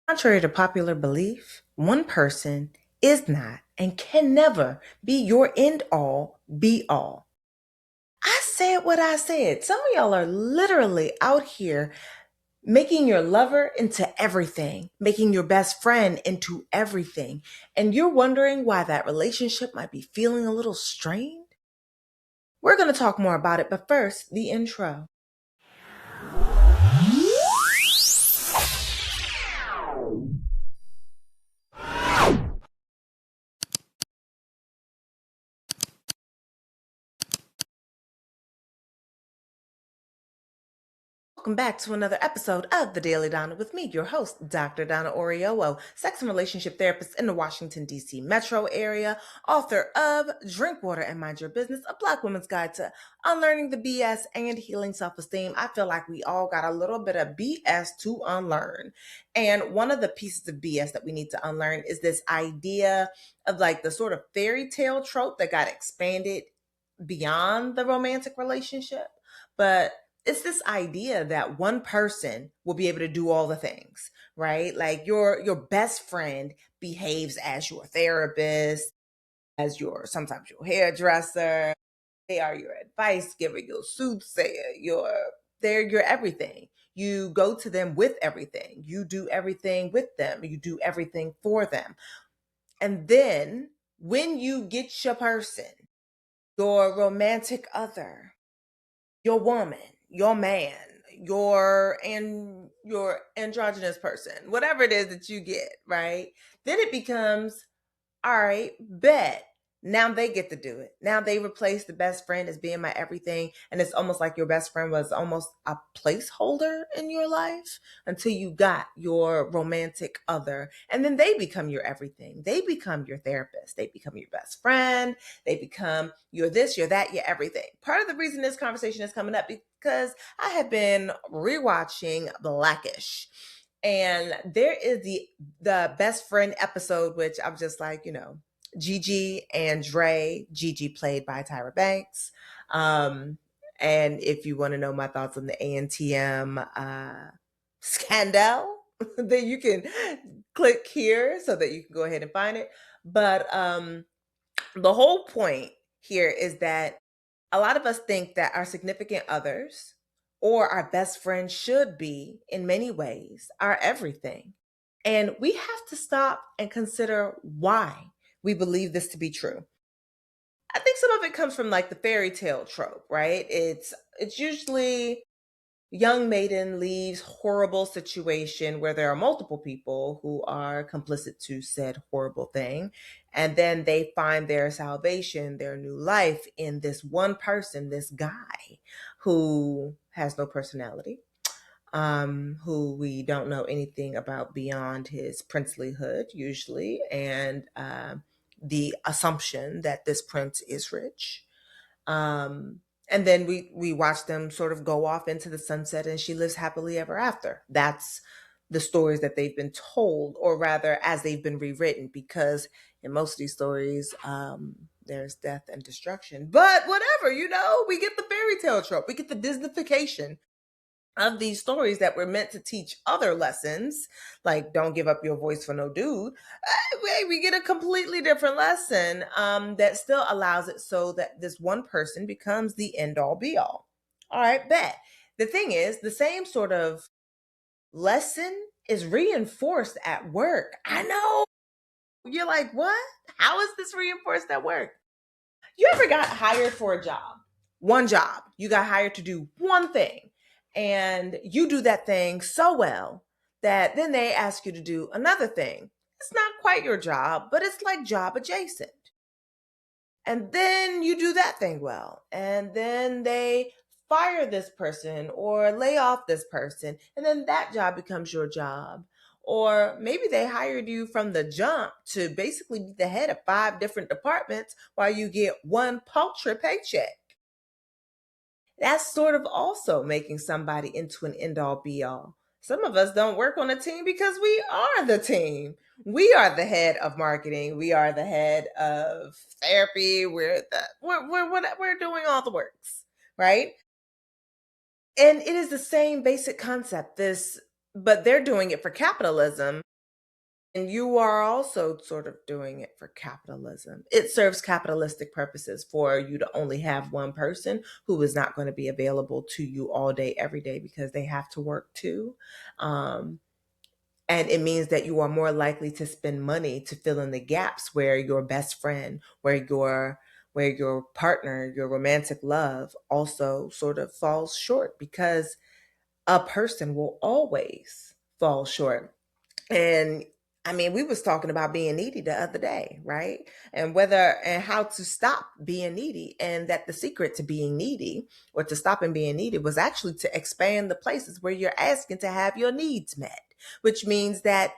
Contrary to popular belief, one person is not and can never be your end all be all. I said what I said. Some of y'all are literally out here making your lover into everything, making your best friend into everything. And you're wondering why that relationship might be feeling a little strained? We're going to talk more about it, but first, the intro. Welcome back to another episode of the Daily Donna with me, your host, Dr. Donna Oriowo, sex and relationship therapist in the Washington, D.C. metro area, author of Drink Water and Mind Your Business, a Black woman's guide to unlearning the BS and healing self-esteem. I feel like we all got a little bit of BS to unlearn. And one of the pieces of BS that we need to unlearn is this idea of like the sort of fairy tale trope that got expanded beyond the romantic relationship. But it's this idea that one person will be able to do all the things, right? Like your best friend behaves as your therapist, as your sometimes your hairdresser. They are your advice giver, your soothsayer, they're your everything. You go to them with everything. You do everything with them. You do everything for them. And then when you get your person, your romantic other, your woman, your man, your androgynous person, whatever it is that you get, right? Then it becomes, all right, bet. Now they get to do it. Now they replace the best friend as being my everything. And it's almost like your best friend was almost a placeholder in your life until you got your romantic other. And then they become your everything. They become your therapist. They become your best friend. They become your this, your that, your everything. Part of the reason this conversation is coming up because I have been rewatching Blackish. And there is the best friend episode, which I'm just like, Gigi and Dre. Gigi played by Tyra Banks. And if you want to know my thoughts on the ANTM scandal, then you can click here so that you can go ahead and find it. But the whole point here is that a lot of us think that our significant others or our best friend should be, in many ways, our everything. And we have to stop and consider why we believe this to be true. I think some of it comes from like the fairy tale trope, right? It's usually young maiden leaves horrible situation where there are multiple people who are complicit to said horrible thing, and then they find their salvation, their new life in this one person, this guy who has no personality, who we don't know anything about beyond his princelyhood usually, and the assumption that this prince is rich. And then we watch them sort of go off into the sunset and she lives happily ever after. That's the stories that they've been told, or rather as they've been rewritten, because in most of these stories, there's death and destruction. But whatever, we get the fairy tale trope. We get the Disneyfication of these stories that were meant to teach other lessons, like don't give up your voice for no dude. We get a completely different lesson that still allows it so that this one person becomes the end all be all. All right, bet. The thing is, the same sort of lesson is reinforced at work. I know. You're like, what? How is this reinforced at work? You ever got hired for a job? One job. You got hired to do one thing. And you do that thing so well that then they ask you to do another thing. It's not quite your job, but it's like job adjacent. And then you do that thing well. And then they fire this person or lay off this person. And then that job becomes your job. Or maybe they hired you from the jump to basically be the head of 5 different departments while you get one paltry paycheck. That's sort of also making somebody into an end all be all. Some of us don't work on a team because we are the team. We are the head of marketing. We are the head of therapy. We're doing all the works, right? And it is the same basic concept. But they're doing it for capitalism. And you are also sort of doing it for capitalism. It serves capitalistic purposes for you to only have one person who is not going to be available to you all day, every day, because they have to work too. Um, and it means that you are more likely to spend money to fill in the gaps where your best friend, where your partner, your romantic love also sort of falls short, because a person will always fall short. And I mean, we was talking about being needy the other day, right? And whether and how to stop being needy, and that the secret to being needy, or to stopping being needy, was actually to expand the places where you're asking to have your needs met, which means that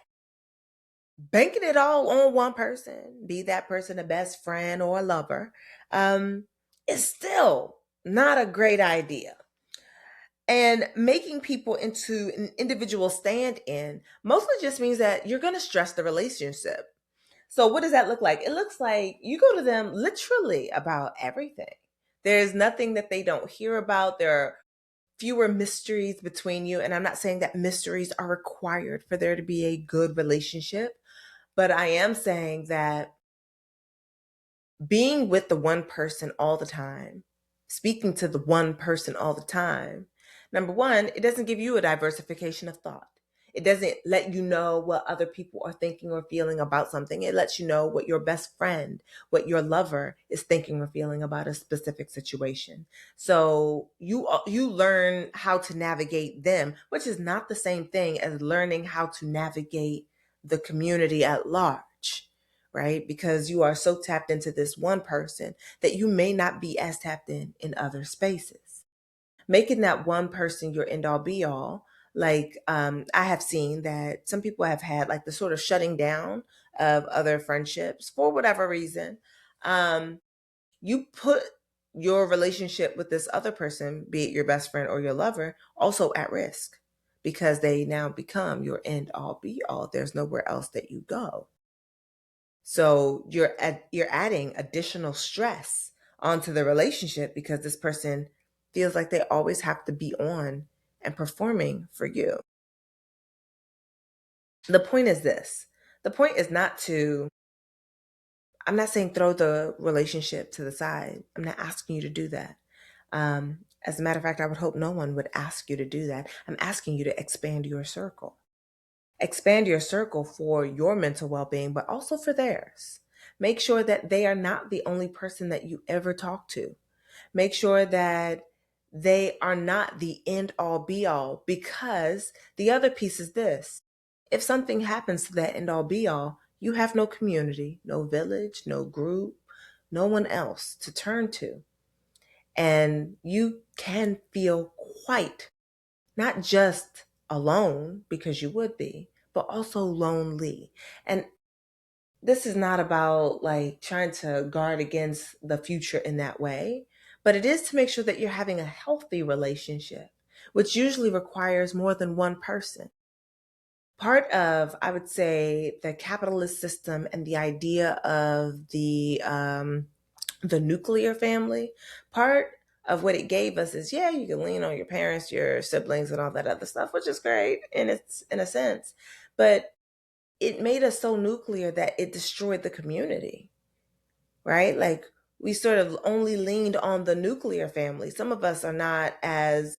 banking it all on one person, be that person a best friend or a lover, um, is still not a great idea. And making people into an individual stand in mostly just means that you're going to stress the relationship. So, what does that look like? It looks like you go to them literally about everything. There's nothing that they don't hear about. There are fewer mysteries between you. And I'm not saying that mysteries are required for there to be a good relationship, but I am saying that being with the one person all the time, speaking to the one person all the time, number one, it doesn't give you a diversification of thought. It doesn't let you know what other people are thinking or feeling about something. It lets you know what your best friend, what your lover is thinking or feeling about a specific situation. So you learn how to navigate them, which is not the same thing as learning how to navigate the community at large, right? Because you are so tapped into this one person that you may not be as tapped in other spaces. Making that one person your end all be all, like I have seen that some people have had like the sort of shutting down of other friendships for whatever reason. Um, you put your relationship with this other person, be it your best friend or your lover, also at risk, because they now become your end all be all. There's nowhere else that you go. So you're adding additional stress onto the relationship, because this person feels like they always have to be on and performing for you. The point is this. The point is not to, I'm not saying throw the relationship to the side. I'm not asking you to do that. As a matter of fact, I would hope no one would ask you to do that. I'm asking you to expand your circle. Expand your circle for your mental well being, but also for theirs. Make sure that they are not the only person that you ever talk to. Make sure that they are not the end all be all, because the other piece is this: if something happens to that end all be all, you have no community, no village, no group, no one else to turn to. And you can feel quite not just alone, because you would be, but also lonely. And this is not about like trying to guard against the future in that way, but it is to make sure that you're having a healthy relationship, which usually requires more than one person. Part of, I would say, the capitalist system and the idea of the nuclear family, part of what it gave us is, yeah, you can lean on your parents, your siblings, and all that other stuff, which is great in its in a sense, but it made us so nuclear that it destroyed the community, right? Like, we sort of only leaned on the nuclear family. Some of us are not as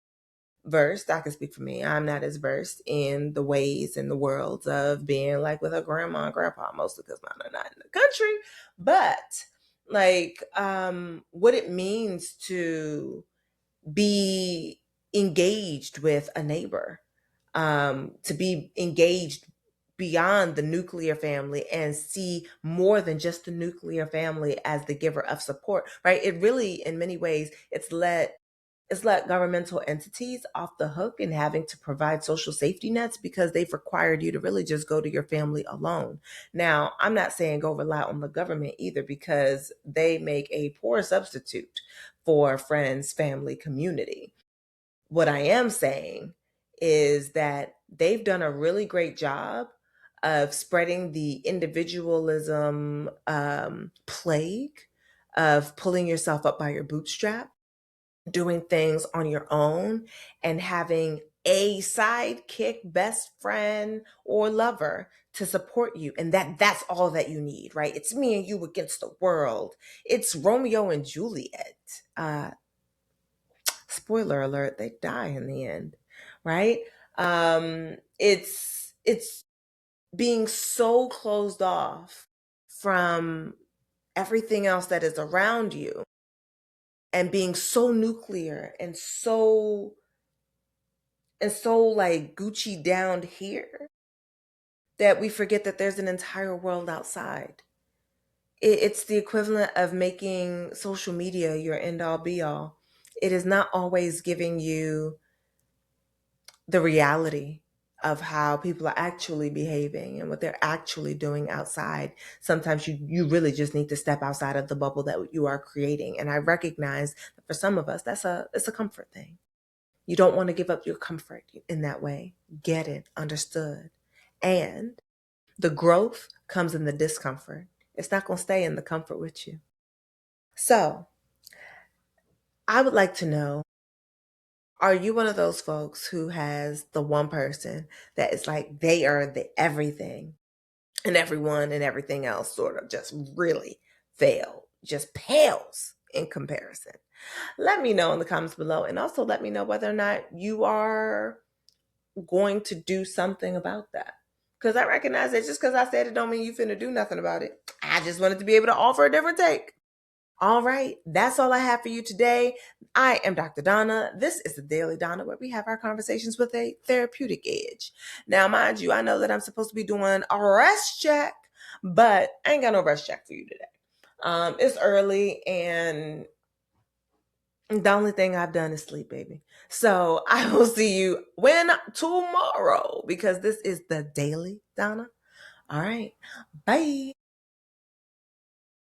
versed. I can speak for me. I'm not as versed in the ways and the worlds of being like with a grandma and grandpa, mostly because mine are not in the country. But like, what it means to be engaged with a neighbor, to be engaged beyond the nuclear family and see more than just the nuclear family as the giver of support, right? It really, in many ways, it's let governmental entities off the hook in having to provide social safety nets, because they've required you to really just go to your family alone. Now, I'm not saying go rely on the government either, because they make a poor substitute for friends, family, community. What I am saying is that they've done a really great job of spreading the individualism plague of pulling yourself up by your bootstrap, doing things on your own, and having a sidekick, best friend, or lover to support you. And that's all that you need, right? It's me and you against the world. It's Romeo and Juliet. Spoiler alert, they die in the end, right? It's being so closed off from everything else that is around you and being so nuclear and so like Gucci down here that we forget that there's an entire world outside. It's the equivalent of making social media your end all be all. It is not always giving you the reality of how people are actually behaving and what they're actually doing outside. Sometimes you really just need to step outside of the bubble that you are creating. And I recognize that for some of us, it's a comfort thing. You don't want to give up your comfort in that way. Get it, understood. And the growth comes in the discomfort. It's not going to stay in the comfort with you. So I would like to know, are you one of those folks who has the one person that is like they are the everything and everyone and everything else sort of just really just pales in comparison? Let me know in the comments below, and also let me know whether or not you are going to do something about that. Because I recognize that just because I said it don't mean you finna do nothing about it. I just wanted to be able to offer a different take. All right, that's all I have for you today. I am Dr. Donna. This is the Daily Donna, where we have our conversations with a therapeutic edge. Now, mind you, I know that I'm supposed to be doing a rest check, but I ain't got no rest check for you today. It's early, and the only thing I've done is sleep, baby. So I will see you tomorrow, because this is the Daily Donna. All right, bye.